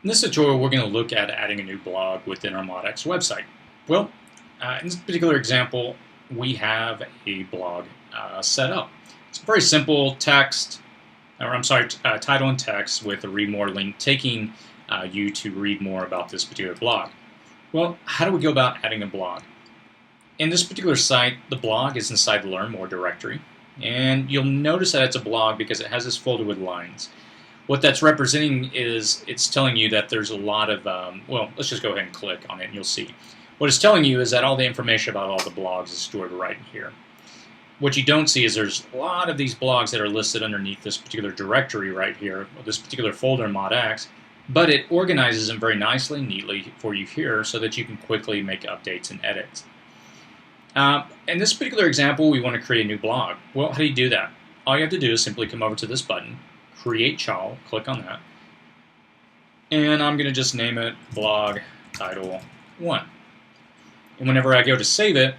In this tutorial, we're going to look at adding a new blog within our MODX website. Well, in this particular example, we have a blog set up. It's a very simple text, or I'm sorry, title and text with a read more link taking you to read more about this particular blog. Well, how do we go about adding a blog? In this particular site, the blog is inside the Learn More directory, and you'll notice that it's a blog because it has this folder with lines. What that's representing is it's telling you that there's a lot of, well, let's just go ahead and click on it and you'll see. What it's telling you is that all the information about all the blogs is stored right in here. What you don't see is there's a lot of these blogs that are listed underneath this particular directory right here, or this particular folder in MODX, but it organizes them very nicely and neatly for you here so that you can quickly make updates and edits. In this particular example, we want to create a new blog. Well, how do you do that? All you have to do is simply come over to this button, Create Child, click on that, and I'm going to just name it Blog Title 1. And whenever I go to save it,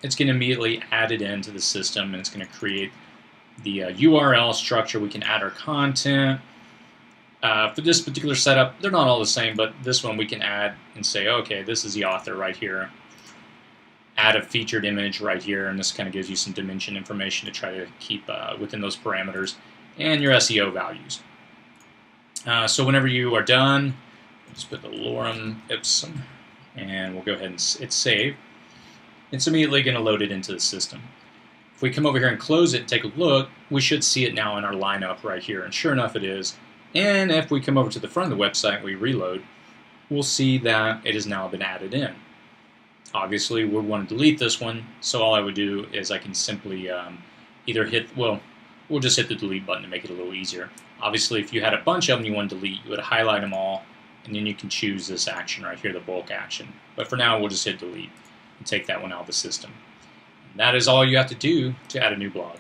it's going to immediately add it into the system, and it's going to create the URL structure. We can add our content. For this particular setup, they're not all the same, but this one we can add and say, okay, this is the author right here. Add a featured image right here, and this kind of gives you some dimension information to try to keep within those parameters, and your SEO values. So whenever you are done, just put the lorem ipsum, and we'll go ahead and hit save. It's immediately going to load it into the system. If we come over here and close it and take a look, we should see it now in our lineup right here, and sure enough it is. And if we come over to the front of the website and we reload, we'll see that it has now been added in. Obviously, we want to delete this one, so all I would do is I can simply either hit, well, we'll just hit the delete button to make it a little easier. Obviously, if you had a bunch of them you want to delete, you would highlight them all, and then you can choose this action right here, the bulk action. But for now, we'll just hit delete and take that one out of the system. And that is all you have to do to add a new blog.